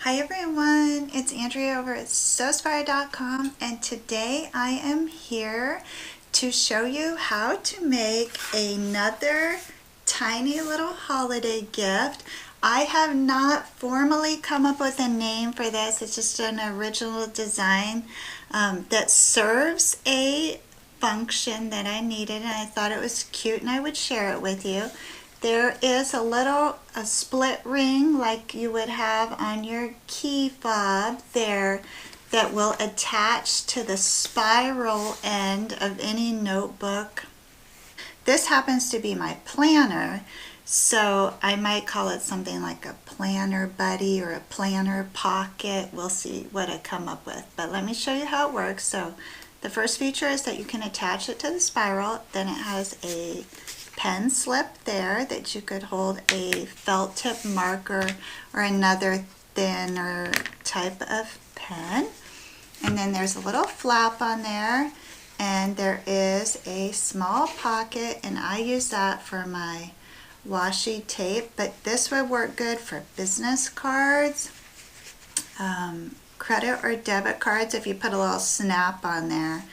Hi everyone, it's Andrea over at Sewspire.com, and today I am here to show you how to make another tiny little holiday gift. I have not formally come up with a name for this. It's just an original design that serves a function that I needed, and I thought it was cute and I would share it with you. There is a split ring like you would have on your key fob there that will attach to the spiral end of any notebook. This happens to be my planner, so I might call it something like a planner buddy or a planner pocket. We'll see what I come up with, but let me show you how it works. So the first feature is that you can attach it to the spiral. Then it has a pen slip there that you could hold a felt tip marker or another thinner type of pen. And then there's a little flap on there, and there is a small pocket, and I use that for my washi tape, but this would work good for business cards, credit or debit cards. If you put a little snap on there,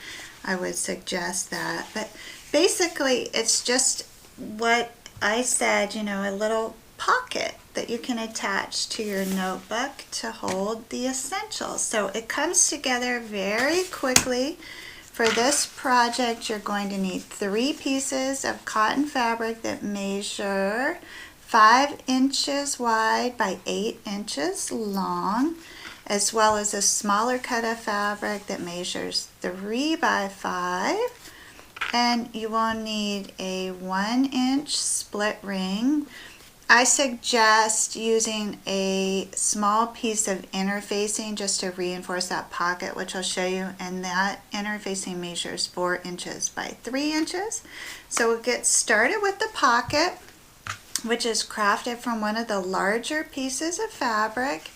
I would suggest that. But basically it's just what I said, a little pocket that you can attach to your notebook to hold the essentials. So it comes together very quickly. For this project, you're going to need 3 pieces of cotton fabric that measure 5 inches wide by 8 inches long, as well as a smaller cut of fabric that measures 3 by 5. And you will need a 1-inch split ring. I suggest using a small piece of interfacing just to reinforce that pocket, which I'll show you, and that interfacing measures 4 inches by 3 inches. So we'll get started with the pocket, which is crafted from one of the larger pieces of fabric.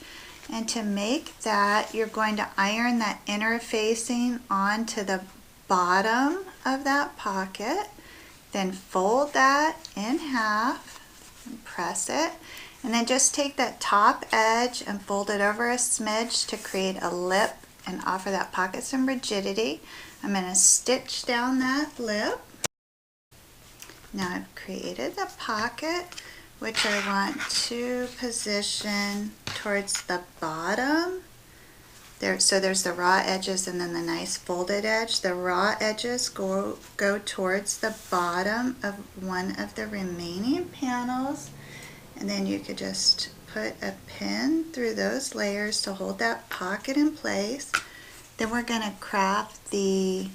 And to make that, you're going to iron that interfacing onto the bottom of that pocket, then fold that in half and press it, and then just take that top edge and fold it over a smidge to create a lip and offer that pocket some rigidity. I'm going to stitch down that lip. Now I've created the pocket, which I want to position towards the bottom. So there's the raw edges and then the nice folded edge. The raw edges go towards the bottom of one of the remaining panels, and then you could just put a pin through those layers to hold that pocket in place. Then we're going to craft the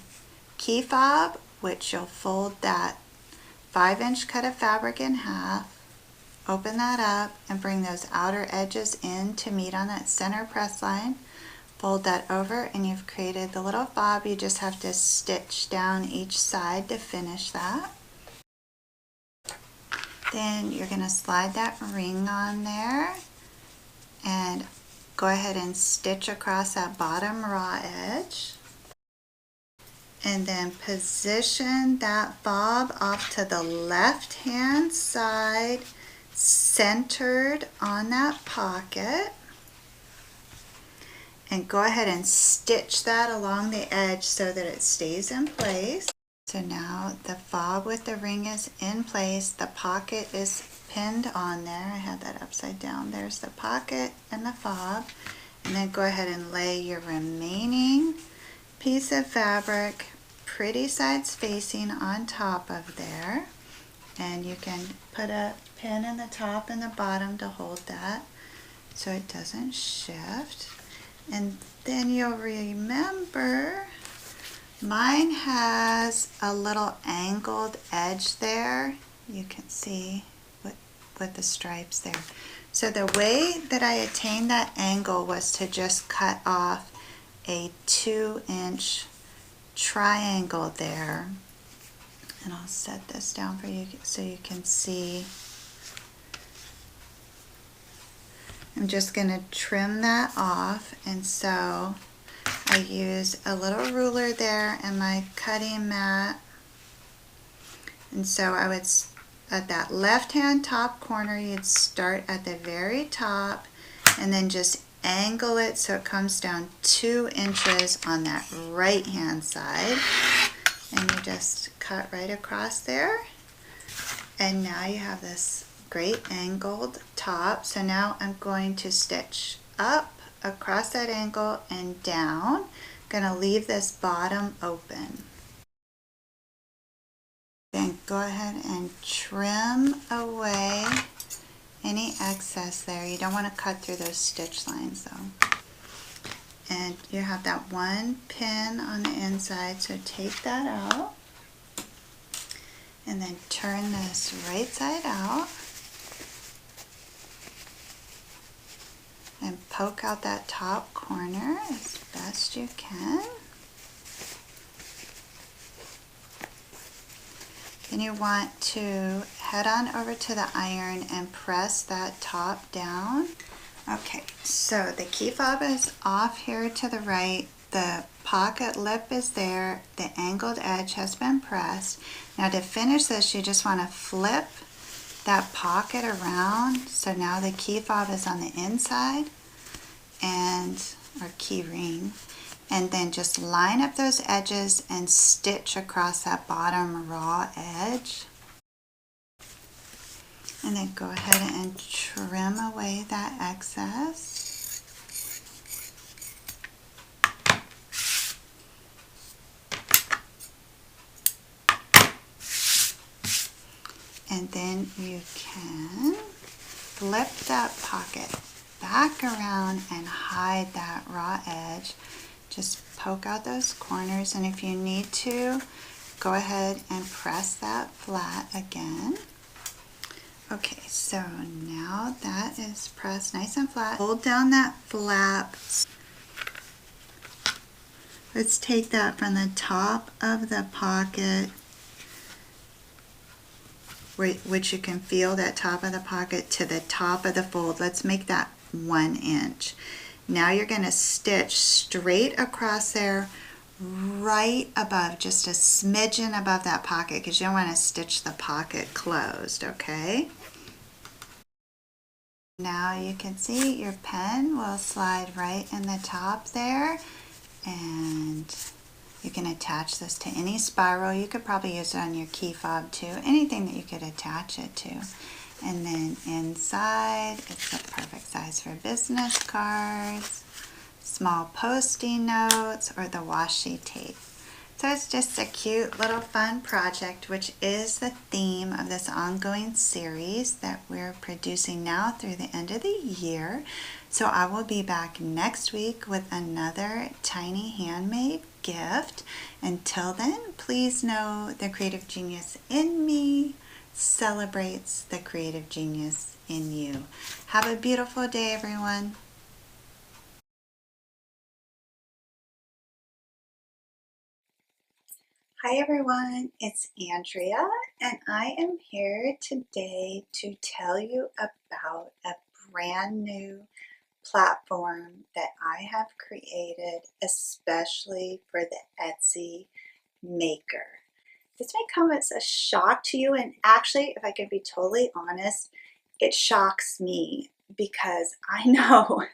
key fob, which you'll fold that 5-inch cut of fabric in half, open that up, and bring those outer edges in to meet on that center press line. Fold that over, and you've created the little fob. You just have to stitch down each side to finish that. Then you're going to slide that ring on there and go ahead and stitch across that bottom raw edge. And then position that fob off to the left hand side, centered on that pocket. And go ahead and stitch that along the edge so that it stays in place. So now the fob with the ring is in place. The pocket is pinned on there. I had that upside down. There's the pocket and the fob. And then go ahead and lay your remaining piece of fabric, pretty sides facing, on top of there. And you can put a pin in the top and the bottom to hold that so it doesn't shift. And then you'll remember mine has a little angled edge there. You can see with the stripes there. So the way that I attained that angle was to just cut off a 2-inch triangle there. And I'll set this down for you so you can see. I'm just going to trim that off, and so I use a little ruler there and my cutting mat. And so I would, at that left hand top corner, you'd start at the very top and then just angle it so it comes down 2 inches on that right hand side, and you just cut right across there, and now you have this great angled top. So now I'm going to stitch up across that angle and down. I'm going to leave this bottom open. Then go ahead and trim away any excess there. You don't want to cut through those stitch lines though. And you have that one pin on the inside, so take that out. And then turn this right side out. And poke out that top corner as best you can. Then you want to head on over to the iron and press that top down. Okay, so the key fob is off here to the right. The pocket lip is there. The angled edge has been pressed. Now to finish this, you just want to flip that pocket around. So now the key fob is on the inside, or key ring. And then just line up those edges and stitch across that bottom raw edge. And then go ahead and trim away that excess. And then you can flip that pocket back around and hide that raw edge. Just poke out those corners, and if you need to, go ahead and press that flat again. Okay, so now that is pressed nice and flat. Hold down that flap. Let's take that from the top of the pocket, which you can feel that top of the pocket, to the top of the fold. Let's make that 1 inch. Now you're going to stitch straight across there, right above, just a smidgen above that pocket, because you don't want to stitch the pocket closed, okay? Now you can see your pen will slide right in the top there, and you can attach this to any spiral. You could probably use it on your key fob too, anything that you could attach it to. And then inside, it's a perfect size for business cards, small Post-it notes, or the washi tape. So it's just a cute little fun project, which is the theme of this ongoing series that we're producing now through the end of the year. So I will be back next week with another tiny handmade gift. Until then, please know the creative genius in me celebrates the creative genius in you. Have a beautiful day, everyone. Hi everyone, it's Andrea, and I am here today to tell you about a brand new platform that I have created especially for the Etsy maker. This may come as a shock to you, and actually, if I can be totally honest, it shocks me because I know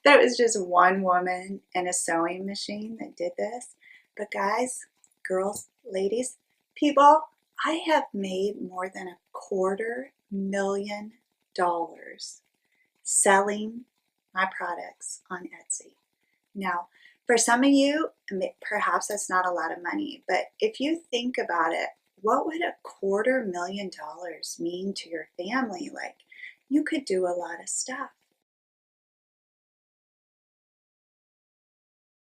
that it was just one woman and a sewing machine that did this. But guys, girls, ladies, people, I have made more than $250,000 selling my products on Etsy. Now, for some of you, perhaps that's not a lot of money, but if you think about it, what would $250,000 mean to your family? Like, you could do a lot of stuff.